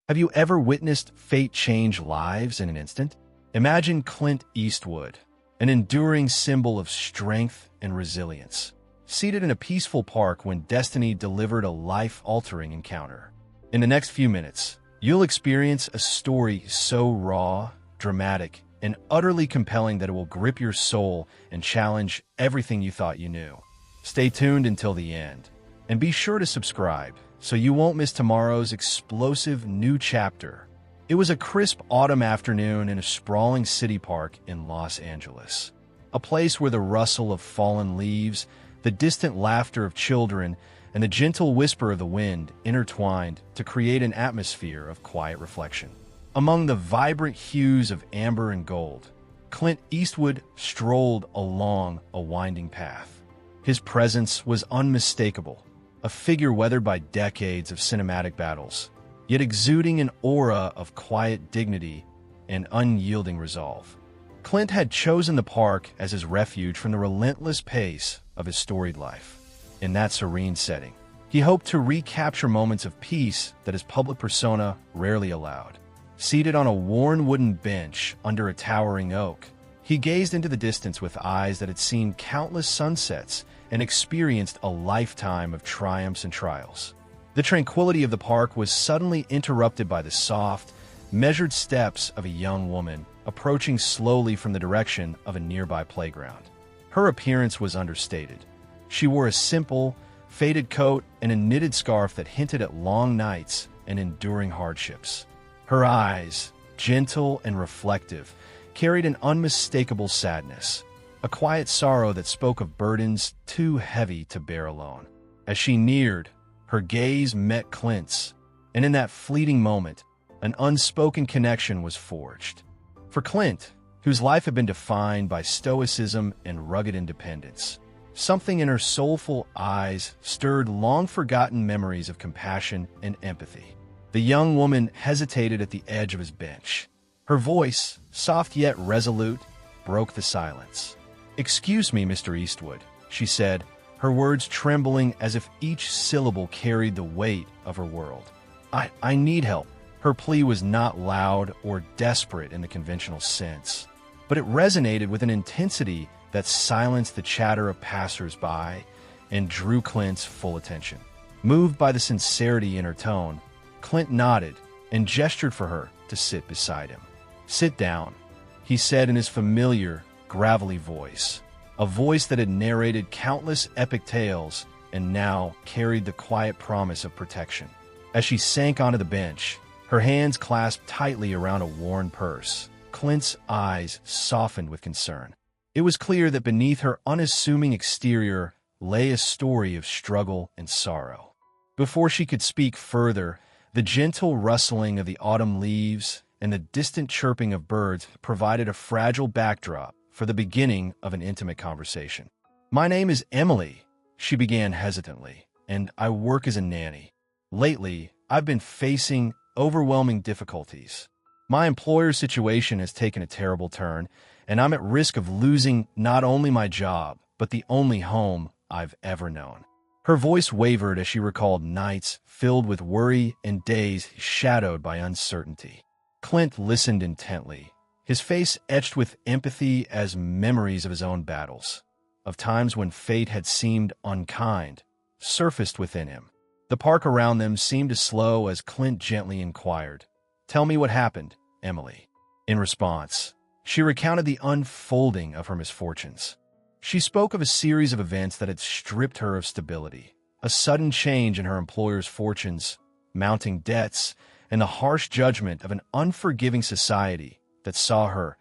Have you ever witnessed fate change lives in an instant? Imagine Clint Eastwood, an enduring symbol of strength and resilience, seated in a peaceful park when destiny delivered a life-altering encounter. In the next few minutes, you'll experience a story so raw, dramatic, and utterly compelling that it will grip your soul and challenge everything you thought you knew. Stay tuned until the end, and be sure to subscribe so you won't miss tomorrow's explosive new chapter. It was a crisp autumn afternoon in a sprawling city park in Los Angeles, a place where the rustle of fallen leaves, the distant laughter of children, and the gentle whisper of the wind intertwined to create an atmosphere of quiet reflection. Among the vibrant hues of amber and gold, Clint Eastwood strolled along a winding path. His presence was unmistakable, a figure weathered by decades of cinematic battles, yet exuding an aura of quiet dignity and unyielding resolve. Clint had chosen the park as his refuge from the relentless pace of his storied life. In that serene setting, he hoped to recapture moments of peace that his public persona rarely allowed. Seated on a worn wooden bench under a towering oak, he gazed into the distance with eyes that had seen countless sunsets and experienced a lifetime of triumphs and trials. The tranquility of the park was suddenly interrupted by the soft, measured steps of a young woman approaching slowly from the direction of a nearby playground. Her appearance was understated. She wore a simple, faded coat and a knitted scarf that hinted at long nights and enduring hardships. Her eyes, gentle and reflective, carried an unmistakable sadness, a quiet sorrow that spoke of burdens too heavy to bear alone. As she neared, her gaze met Clint's, and in that fleeting moment, an unspoken connection was forged. For Clint, whose life had been defined by stoicism and rugged independence, something in her soulful eyes stirred long-forgotten memories of compassion and empathy. The young woman hesitated at the edge of his bench. Her voice, soft yet resolute, broke the silence. "Excuse me, Mr. Eastwood," she said, her words trembling as if each syllable carried the weight of her world. I need help." Her plea was not loud or desperate in the conventional sense, but it resonated with an intensity that silenced the chatter of passers-by and drew Clint's full attention. Moved by the sincerity in her tone, Clint nodded and gestured for her to sit beside him. "Sit down," he said in his familiar, gravelly voice, a voice that had narrated countless epic tales and now carried the quiet promise of protection. As she sank onto the bench, her hands clasped tightly around a worn purse, Clint's eyes softened with concern. It was clear that beneath her unassuming exterior lay a story of struggle and sorrow. Before she could speak further, the gentle rustling of the autumn leaves and the distant chirping of birds provided a fragile backdrop for the beginning of an intimate conversation. "My name is Emily," she began hesitantly, "and I work as a nanny. Lately, I've been facing overwhelming difficulties. My employer's situation has taken a terrible turn, and I'm at risk of losing not only my job, but the only home I've ever known." Her voice wavered as she recalled nights filled with worry and days shadowed by uncertainty. Clint listened intently, his face etched with empathy as memories of his own battles, of times when fate had seemed unkind, surfaced within him. The park around them seemed to slow as Clint gently inquired, "Tell me what happened, Emily." In response, she recounted the unfolding of her misfortunes. She spoke of a series of events that had stripped her of stability, a sudden change in her employer's fortunes, mounting debts, and the harsh judgment of an unforgiving society that saw her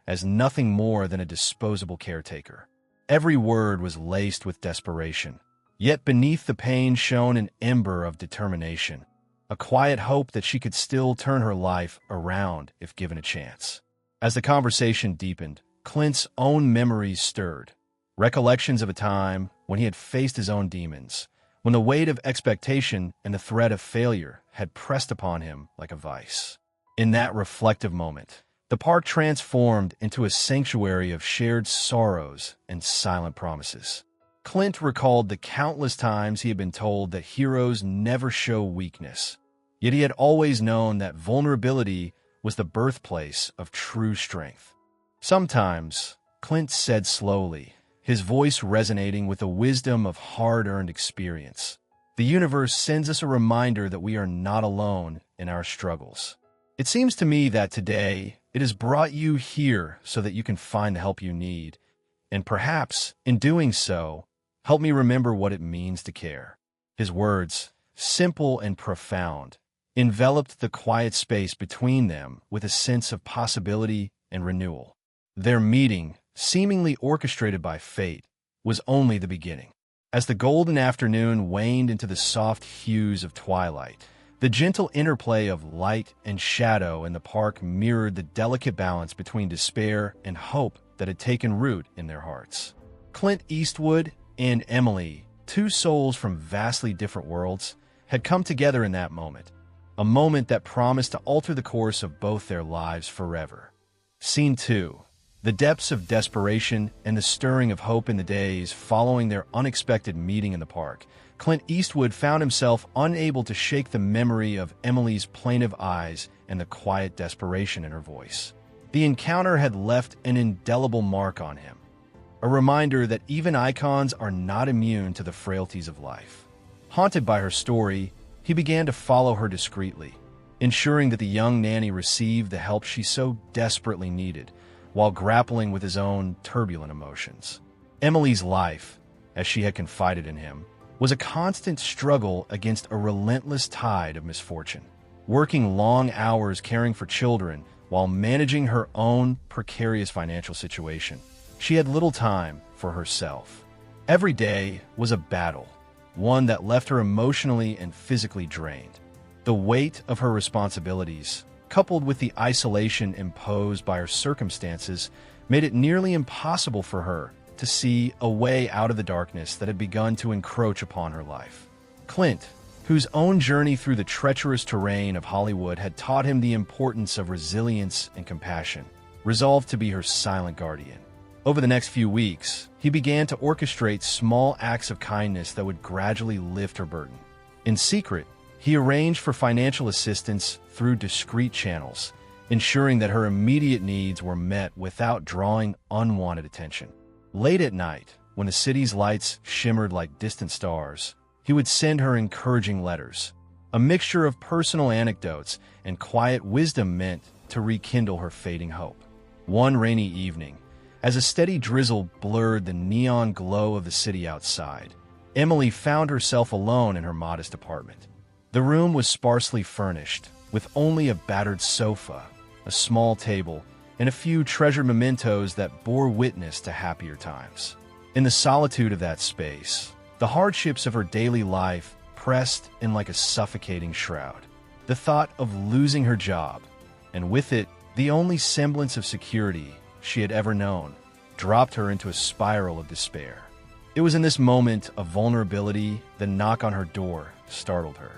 as nothing more than a disposable caretaker. Every word was laced with desperation, yet beneath the pain shone an ember of determination, a quiet hope that she could still turn her life around if given a chance. As the conversation deepened, Clint's own memories stirred, recollections of a time when he had faced his own demons, when the weight of expectation and the threat of failure had pressed upon him like a vice. In that reflective moment, the park transformed into a sanctuary of shared sorrows and silent promises. Clint recalled the countless times he had been told that heroes never show weakness, Yet he had always known that vulnerability was the birthplace of true strength. Sometimes, Clint said slowly, his voice resonating with the wisdom of hard-earned experience, the universe sends us a reminder that we are not alone in our struggles. It seems to me that today it has brought you here so that you can find the help you need, and perhaps, in doing so, help me remember what it means to care. His words, simple and profound, enveloped the quiet space between them with a sense of possibility and renewal. Their meeting, seemingly orchestrated by fate, was only the beginning. As the golden afternoon waned into the soft hues of twilight, the gentle interplay of light and shadow in the park mirrored the delicate balance between despair and hope that had taken root in their hearts. Clint Eastwood and Emily, two souls from vastly different worlds, had come together in that moment, a moment that promised to alter the course of both their lives forever. Scene 2. The depths of desperation and the stirring of hope in the days following their unexpected meeting in the park. Clint Eastwood found himself unable to shake the memory of Emily's plaintive eyes and the quiet desperation in her voice. The encounter had left an indelible mark on him, a reminder that even icons are not immune to the frailties of life. Haunted by her story, he began to follow her discreetly, ensuring that the young nanny received the help she so desperately needed, while grappling with his own turbulent emotions. Emily's life, as she had confided in him, was a constant struggle against a relentless tide of misfortune. Working long hours caring for children while managing her own precarious financial situation, she had little time for herself. Every day was a battle, one that left her emotionally and physically drained. The weight of her responsibilities, coupled with the isolation imposed by her circumstances, made it nearly impossible for her to see a way out of the darkness that had begun to encroach upon her life. Clint, whose own journey through the treacherous terrain of Hollywood had taught him the importance of resilience and compassion, resolved to be her silent guardian. Over the next few weeks, he began to orchestrate small acts of kindness that would gradually lift her burden. In secret, he arranged for financial assistance through discreet channels, ensuring that her immediate needs were met without drawing unwanted attention. Late at night, when the city's lights shimmered like distant stars, he would send her encouraging letters, a mixture of personal anecdotes and quiet wisdom meant to rekindle her fading hope. One rainy evening, as a steady drizzle blurred the neon glow of the city outside, Emily found herself alone in her modest apartment. The room was sparsely furnished, with only a battered sofa, a small table, and a few treasured mementos that bore witness to happier times. In the solitude of that space, the hardships of her daily life pressed in like a suffocating shroud. The thought of losing her job, and with it, the only semblance of security she had ever known, dropped her into a spiral of despair. It was in this moment of vulnerability the knock on her door startled her.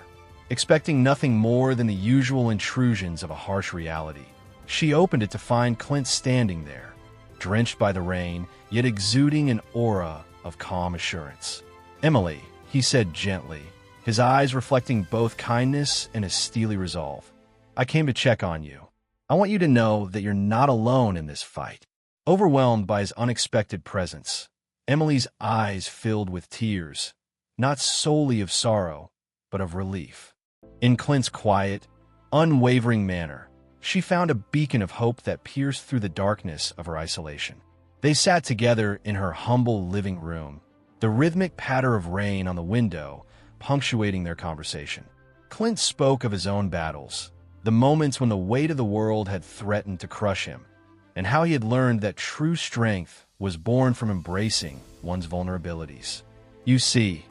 Expecting nothing more than the usual intrusions of a harsh reality, she opened it to find Clint standing there, drenched by the rain, yet exuding an aura of calm assurance. "Emily," he said gently, his eyes reflecting both kindness and a steely resolve, "I came to check on you. I want you to know that you're not alone in this fight." Overwhelmed by his unexpected presence, Emily's eyes filled with tears, not solely of sorrow, but of relief. In Clint's quiet, unwavering manner, she found a beacon of hope that pierced through the darkness of her isolation. They sat together in her humble living room, the rhythmic patter of rain on the window punctuating their conversation. Clint spoke of his own battles, the moments when the weight of the world had threatened to crush him, and how he had learned that true strength was born from embracing one's vulnerabilities. "You see,"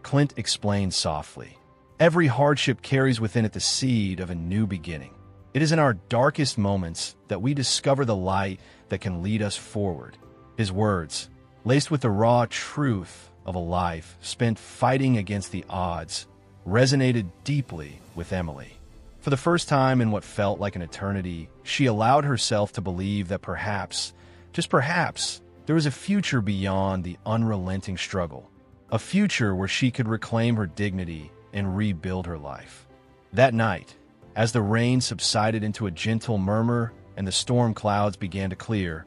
Clint explained softly, "every hardship carries within it the seed of a new beginning. It is in our darkest moments that we discover the light that can lead us forward." His words, laced with the raw truth of a life spent fighting against the odds, resonated deeply with Emily. For the first time in what felt like an eternity, she allowed herself to believe that perhaps, just perhaps, there was a future beyond the unrelenting struggle, a future where she could reclaim her dignity and rebuild her life. That night, as the rain subsided into a gentle murmur and the storm clouds began to clear,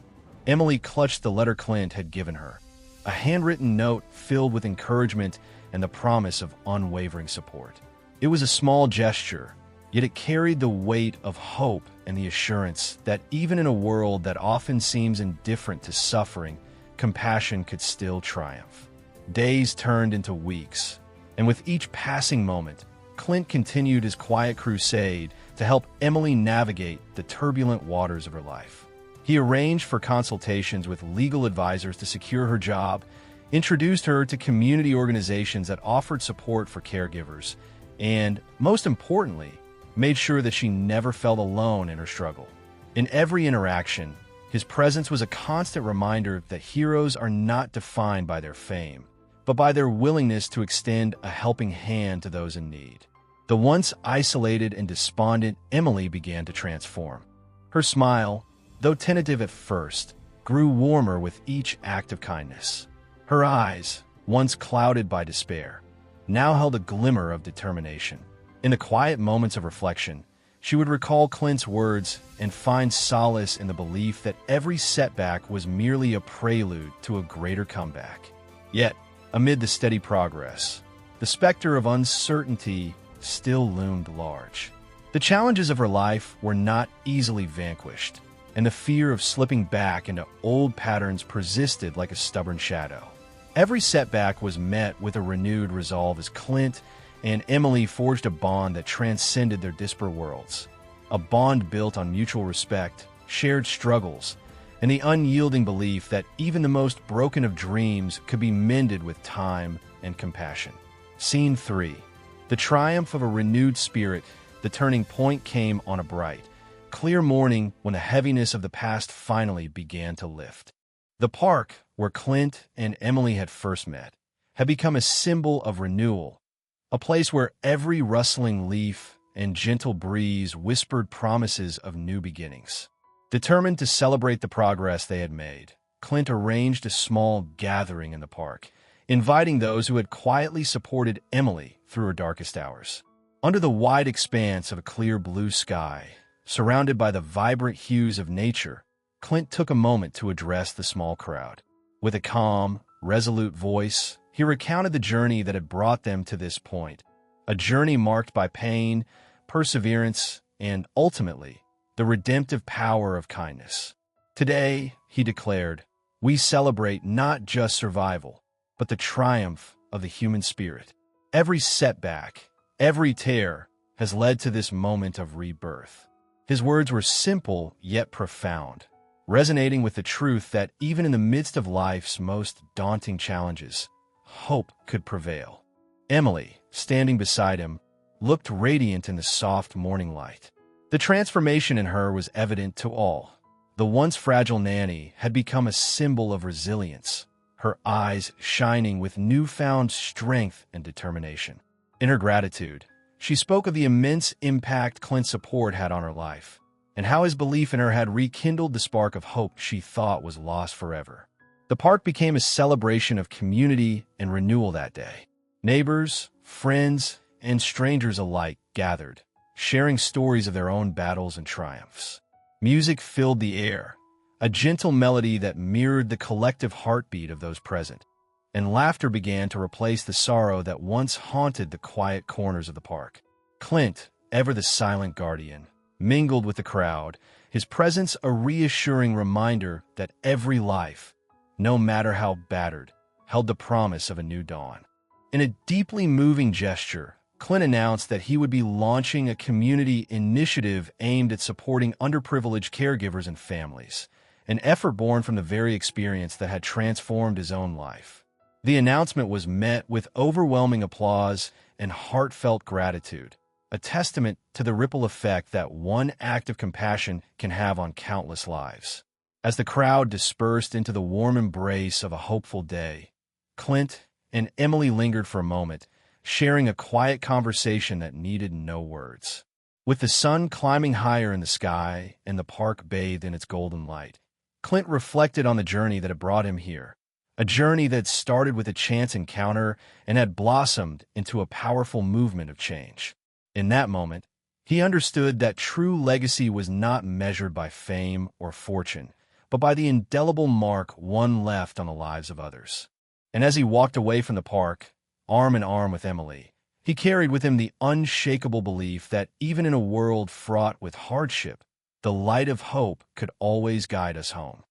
Emily clutched the letter Clint had given her, a handwritten note filled with encouragement and the promise of unwavering support. It was a small gesture, yet it carried the weight of hope and the assurance that even in a world that often seems indifferent to suffering, compassion could still triumph. Days turned into weeks, and with each passing moment, Clint continued his quiet crusade to help Emily navigate the turbulent waters of her life. He arranged for consultations with legal advisors to secure her job, introduced her to community organizations that offered support for caregivers, and, most importantly, made sure that she never felt alone in her struggle. In every interaction, his presence was a constant reminder that heroes are not defined by their fame, but by their willingness to extend a helping hand to those in need. The once isolated and despondent Emily began to transform. Her smile, though tentative at first, grew warmer with each act of kindness. Her eyes, once clouded by despair, now held a glimmer of determination. In the quiet moments of reflection, she would recall Clint's words and find solace in the belief that every setback was merely a prelude to a greater comeback. Yet, amid the steady progress, the specter of uncertainty still loomed large. The challenges of her life were not easily vanquished, and the fear of slipping back into old patterns persisted like a stubborn shadow. Every setback was met with a renewed resolve as Clint and Emily forged a bond that transcended their disparate worlds, a bond built on mutual respect, shared struggles, and the unyielding belief that even the most broken of dreams could be mended with time and compassion. Scene 3. The triumph of a renewed spirit. The turning point came on a bright, clear morning when the heaviness of the past finally began to lift. The park, where Clint and Emily had first met, had become a symbol of renewal, a place where every rustling leaf and gentle breeze whispered promises of new beginnings. Determined to celebrate the progress they had made, Clint arranged a small gathering in the park, inviting those who had quietly supported Emily through her darkest hours. Under the wide expanse of a clear blue sky, surrounded by the vibrant hues of nature, Clint took a moment to address the small crowd. With a calm, resolute voice, he recounted the journey that had brought them to this point, a journey marked by pain, perseverance, and, ultimately, the redemptive power of kindness. Today, he declared, we celebrate not just survival, but the triumph of the human spirit. Every setback, every tear, has led to this moment of rebirth. His words were simple yet profound, resonating with the truth that even in the midst of life's most daunting challenges, hope could prevail. Emily, standing beside him, looked radiant in the soft morning light. The transformation in her was evident to all. The once fragile nanny had become a symbol of resilience, her eyes shining with newfound strength and determination. In her gratitude, she spoke of the immense impact Clint's support had on her life, and how his belief in her had rekindled the spark of hope she thought was lost forever. The park became a celebration of community and renewal that day. Neighbors, friends, and strangers alike gathered, sharing stories of their own battles and triumphs. Music filled the air, a gentle melody that mirrored the collective heartbeat of those present, and laughter began to replace the sorrow that once haunted the quiet corners of the park. Clint, ever the silent guardian, mingled with the crowd, his presence a reassuring reminder that every life, no matter how battered, held the promise of a new dawn. In a deeply moving gesture, Clint announced that he would be launching a community initiative aimed at supporting underprivileged caregivers and families, an effort born from the very experience that had transformed his own life. The announcement was met with overwhelming applause and heartfelt gratitude, a testament to the ripple effect that one act of compassion can have on countless lives. As the crowd dispersed into the warm embrace of a hopeful day, Clint and Emily lingered for a moment, sharing a quiet conversation that needed no words. With the sun climbing higher in the sky and the park bathed in its golden light, Clint reflected on the journey that had brought him here, a journey that started with a chance encounter and had blossomed into a powerful movement of change. In that moment, he understood that true legacy was not measured by fame or fortune, but by the indelible mark one left on the lives of others. And as he walked away from the park, arm in arm with Emily, he carried with him the unshakable belief that even in a world fraught with hardship, the light of hope could always guide us home.